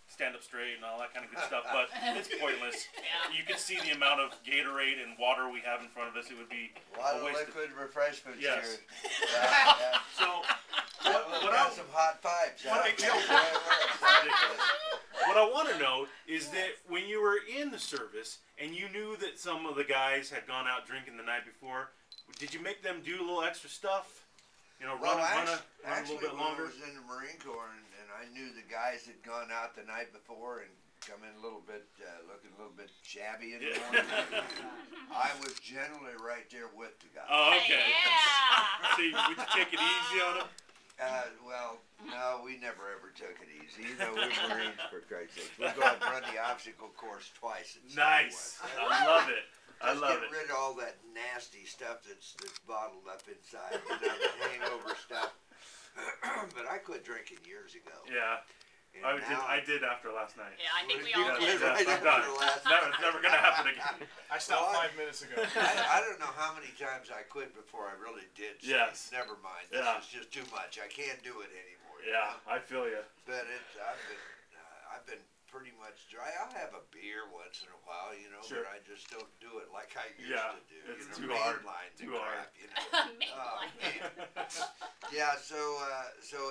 stand up straight and all that kind of good stuff, but it's pointless. You can see the amount of Gatorade and water we have in front of us. It would be a lot of waste liquid refreshments yes. here. So, what got some hot pipes. What I want to know is that when you were in the service and you knew that some of the guys had gone out drinking the night before, did you make them do a little extra stuff? Run a little bit longer? I was in the Marine Corps and I knew the guys had gone out the night before and come in a little bit, looking a little bit shabby in the morning. I was generally right there with the guys. Oh, okay. Yeah. So would you take it easy on them? Well, no, we never ever took it easy. We're Marines, for Christ's sake. We go out and run the obstacle course twice. Nice. I love it. I love it. Get rid of all that nasty stuff that's bottled up inside, the hangover stuff. But I quit drinking years ago. Yeah. I did after last night. Yeah, I think we all did. I'm done. It's never going to happen again. I stopped 5 minutes ago. I don't know how many times I quit before I really did. So yes. Never mind. This is just too much. I can't do it anymore. Yeah, I feel you. But I've been pretty much dry. I'll have a beer once in a while, sure. but I just don't do it like I used to do. It's too hard. Too hard. Yeah, so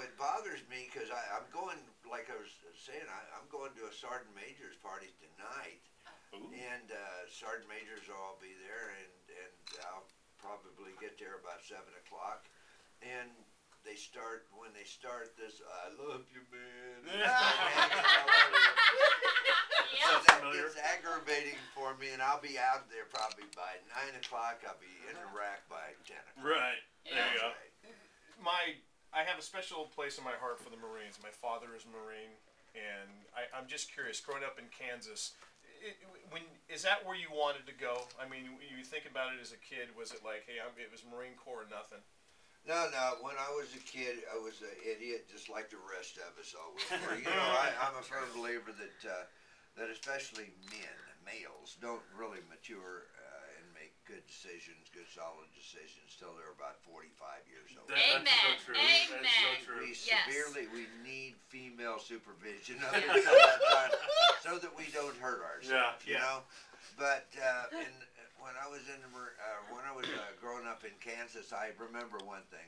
it bothers me because I'm going, like I was saying, I'm going to a Sergeant Major's party tonight. Ooh. And Sergeant Majors will all be there, and I'll probably get there about 7 o'clock. And when they start this, I love you, man. So that gets aggravating for me, and I'll be out there probably by 9 o'clock. I'll be in Iraq by 10 o'clock. Right. There you go. I have a special place in my heart for the Marines. My father is a Marine, and I'm just curious, growing up in Kansas, is that where you wanted to go? I mean, you think about it as a kid, was it like, hey, it was Marine Corps or nothing? No. When I was a kid, I was an idiot, just like the rest of us always were. I'm a firm believer that especially males, don't really mature and make good decisions, good solid decisions, till they're about 45 years old. Amen. That's so true. Amen. That's so true. We need female supervision up until that time, so that we don't hurt ourselves. You know. But when I was growing up in Kansas, I remember one thing.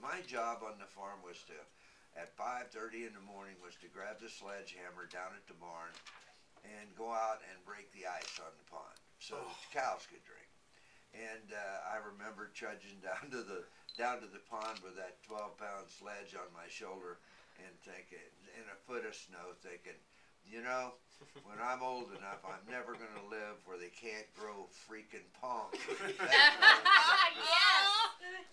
My job on the farm was at 5:30 in the morning, was to grab the sledgehammer down at the barn and go out and break the ice on the pond so the cows could drink. And I remember trudging down to the pond with that 12-pound sledge on my shoulder and thinking, in a foot of snow, thinking, when I'm old enough, I'm never going to live where they can't grow freaking palm trees.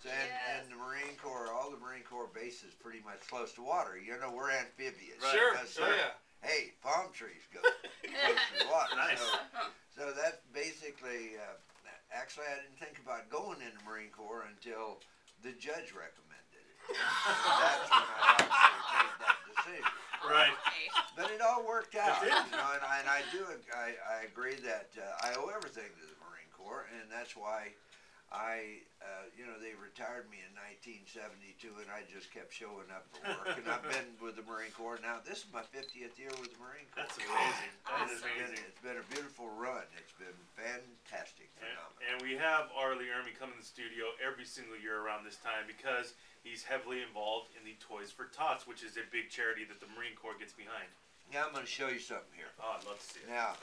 And the Marine Corps, all the Marine Corps bases pretty much close to water. We're amphibious. Right. Sure. Hey, palm trees go close to water. Nice. So that's basically, actually I didn't think about going in the Marine Corps until the judge recommended it. That's when I actually made that decision. Right. But it all worked out. And I agree that I owe everything to the Marine Corps, and that's why they retired me in 1972, and I just kept showing up for work. And I've been with the Marine Corps now. This is my 50th year with the Marine Corps. That's amazing. That is amazing. It's been a beautiful run. It's been fantastic. And we have Ermey come in the studio every single year around this time because he's heavily involved in the Toys for Tots, which is a big charity that the Marine Corps gets behind. Yeah, I'm going to show you something here. Oh, I'd love to see it. Now,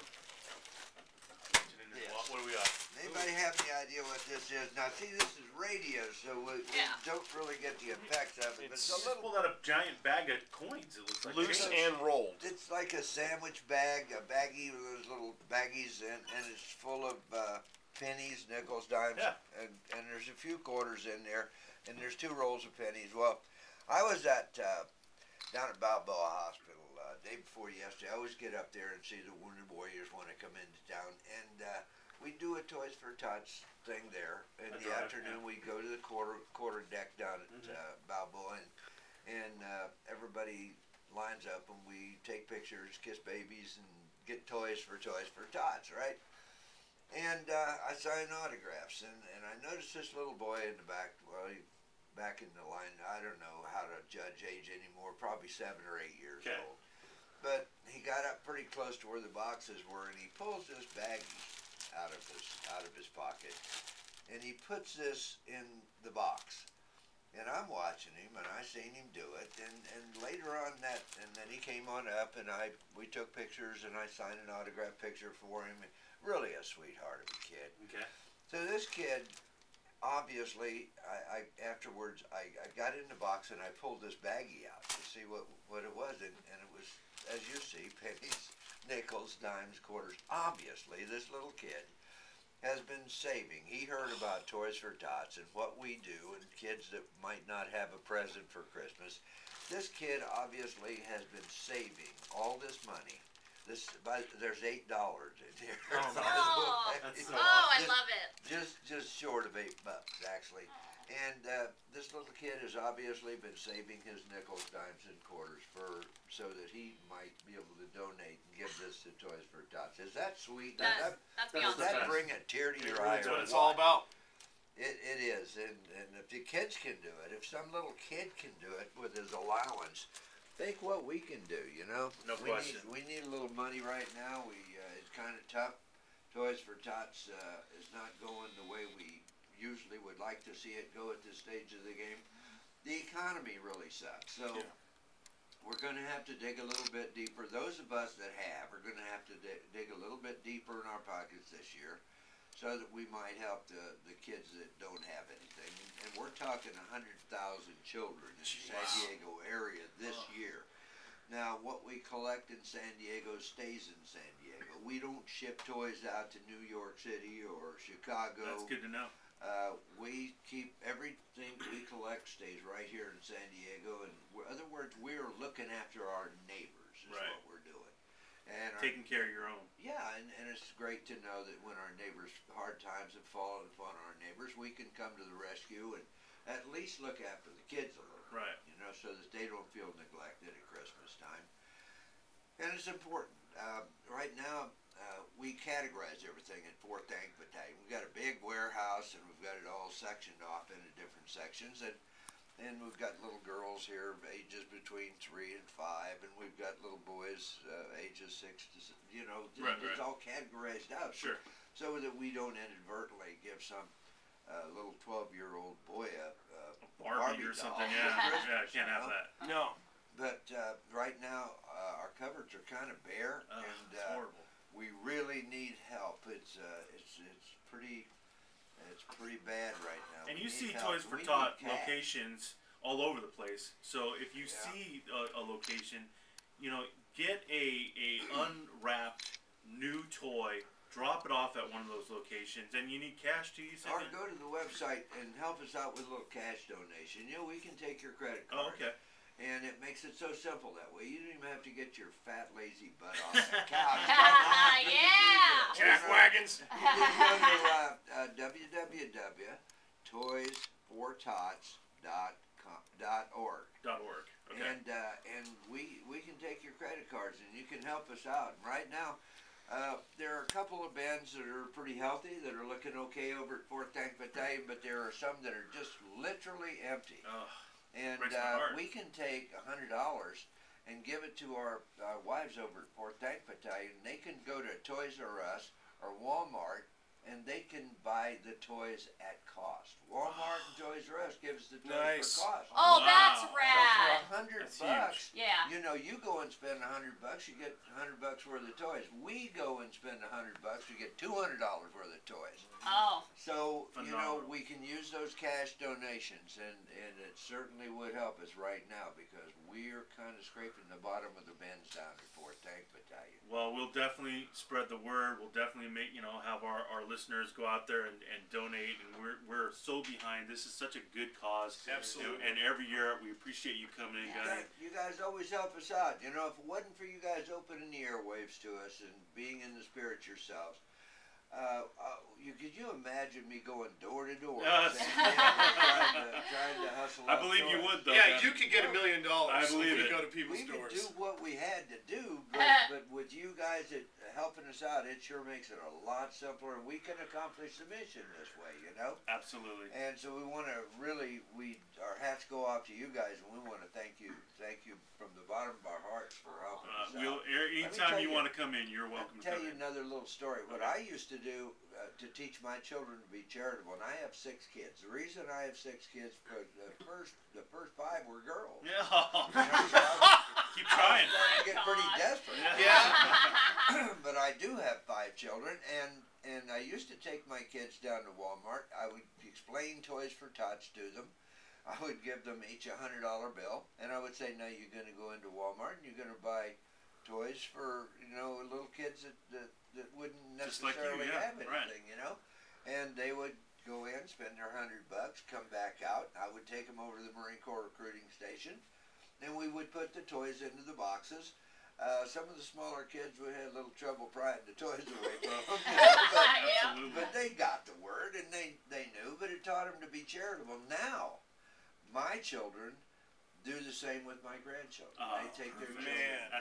what do we got? Anybody have any idea what this is? Now, see, this is radio, so we don't really get the effects of it. It's a little out a giant bag of coins. It looks like loose and rolled. It's like a sandwich bag, a baggie with those little baggies, and it's full of pennies, nickels, dimes, and there's a few quarters in there, and there's 2 rolls of pennies. Well, I was down at Balboa Hospital day before yesterday. I always get up there and see the Wounded Warriors when I come into town, and we do a Toys for Tots thing there. In the afternoon, we go to the quarter deck down at Balboa, and everybody lines up, and we take pictures, kiss babies, and get toys for Tots, right? And I sign autographs, and I noticed this little boy in the back. Well, back in the line, I don't know how to judge age anymore. Probably 7 or 8 years old. But he got up pretty close to where the boxes were, and he pulls this baggie out of his pocket, and he puts this in the box. And I'm watching him, and I seen him do it. And later on and then he came on up, and we took pictures, and I signed an autograph picture for him. And really a sweetheart of a kid. Okay. So this kid, obviously, I afterwards I got in the box and I pulled this baggie out to see what it was, and it was, as you see, pennies, nickels, dimes, quarters. Obviously, this little kid has been saving. He heard about Toys for Tots and what we do, and kids that might not have a present for Christmas. This kid obviously has been saving all this money. There's $8 in here. Oh, that's so awesome. I love it. Just short of $8, actually. And this little kid has obviously been saving his nickels, dimes, and quarters so that he might be able to donate and give this to Toys for Tots. Is that sweet? That's Does that bring a tear to your eye? That's what it's all about. It is, and if the kids can do it, if some little kid can do it with his allowance, think what we can do. You know. No question. We need a little money right now. It's kind of tough. Toys for Tots is not going the way we usually would like to see it go at this stage of the game. The economy really sucks, so we're going to have to dig a little bit deeper. Those of us that have are going to have to dig a little bit deeper in our pockets this year, so that we might help the kids that don't have anything. And we're talking 100,000 children in the San Diego area this year. Now, what we collect in San Diego stays in San Diego. We don't ship toys out to New York City or Chicago. That's good to know. We keep everything we collect stays right here in San Diego. And in other words, we're looking after our neighbors is what we're doing. And taking care of your own. Yeah, and it's great to know that when our neighbors, hard times have fallen upon our neighbors, we can come to the rescue and at least look after the kids a little. Right. You know, so that they don't feel neglected at Christmas time. And it's important. Right now, we categorize everything in 4th Tank Battalion. We've got a big warehouse, and we've got it all sectioned off into different sections. And we've got little girls here, ages between 3 and 5, and we've got little boys, ages 6 to, it's all categorized out. Sure. So that we don't inadvertently give some little 12-year-old boy a Barbie or something. Yeah, I can't have that. No. But right now, our cupboards are kind of bare, and it's horrible. we really need help. It's pretty bad right now. And you see Toys for Tot locations all over the place. So if you see a location, get a unwrapped new toy, drop it off at one of those locations, and you need cash to use it. Or go to the website and help us out with a little cash donation. We can take your credit card. Oh, okay. And it makes it so simple that way. You don't even have to get your fat, lazy butt off the couch. Yeah! Jack wagons! You can go to www.toysfortots.org. .org. Okay. And we can take your credit cards, and you can help us out. And right now, there are a couple of bands that are pretty healthy, that are looking okay over at 4th Tank Battalion, but there are some that are just literally empty. And we can take $100 and give it to our wives over at 4th Tank Battalion. They can go to Toys R Us or Walmart, and they can buy the toys at cost. Walmart and Toys R Us gives the toys for cost. Oh, that's So rad. for $100, Yeah. you go and spend $100, you get $100 worth of toys. We go and spend $100, we get $200 worth of toys. Oh. So, Phenomenal. we can use those cash donations, and it certainly would help us right now, because we're kind of scraping the bottom of the bins down at 4th Tank Battalion. Well, we'll definitely spread the word. We'll definitely make, have our listeners go out there and donate, and we're so behind. This is such a good cause. Absolutely. And every year we appreciate you coming in, guys. You guys always help us out. If it wasn't for you guys opening the airwaves to us and being in the spirit yourselves, Could you imagine me going door to door? Yes. Trying to hustle. I believe you would, though. Yeah, you could get $1 million. I believe if you it. go to people's we stores. could do what we had to do, but with you guys helping us out, it sure makes it a lot simpler, and we can accomplish the mission this way, you know? Absolutely. And so we want to really, our hats go off to you guys, and we want to thank you from the bottom of our hearts for helping us out. Anytime you want to come in, you're welcome to come in. I'll tell you another little story. What I used to do to teach my children to be charitable, and I have 6 kids. The reason I have 6 kids, the first 5 were girls. Yeah. You know, so Keep trying. I was getting pretty desperate. Yeah. But I do have 5 children, and I used to take my kids down to Walmart. I would explain Toys for Tots to them. I would give them each a $100 bill, and I would say, "Now you're going to go into Walmart and you're going to buy toys for little kids that wouldn't necessarily have anything, right. you know." And they would go in, spend their $100, come back out. I would take them over to the Marine Corps recruiting station, and we would put the toys into the boxes. Some of the smaller kids would have a little trouble prying the toys away from them, but they got the word and they knew. But it taught them to be charitable. Now, my children do the same with my grandchildren. They take their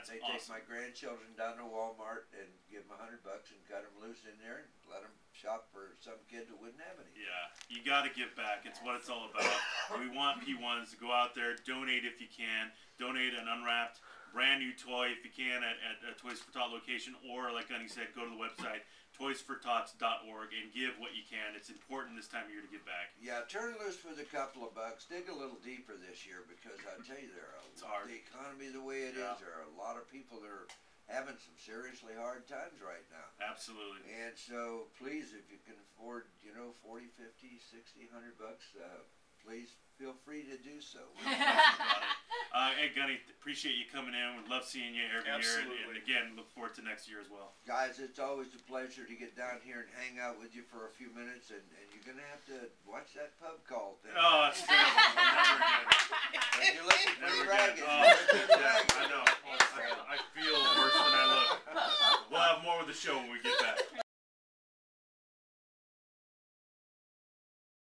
take my grandchildren down to Walmart and give them $100 and cut them loose in there and let them shop for some kid that wouldn't have any. Yeah, you got to give back. It's what it's all about. We want P1s to go out there, donate if you can, donate an unwrapped brand new toy if you can at a Toys for Tot location, or like Gunny said, go to the website toysfortots.org and give what you can. It's important this time of year to give back. Yeah, turn loose with a couple of bucks. Dig a little deeper this year, because I tell you, it's hard. The economy the way it is, there are a lot of people that are having some seriously hard times right now. Absolutely. And so please, if you can afford, 40, 50, 60, $100, please feel free to do so. Hey, Gunny, appreciate you coming in. We love seeing you every year. And again, look forward to next year as well. Guys, it's always a pleasure to get down here and hang out with you for a few minutes. And you're going to have to watch that pub call thing. Oh, it's terrible. Never again. You're looking pretty ragged. I know. I feel worse than I look. We'll have more with the show when we get back.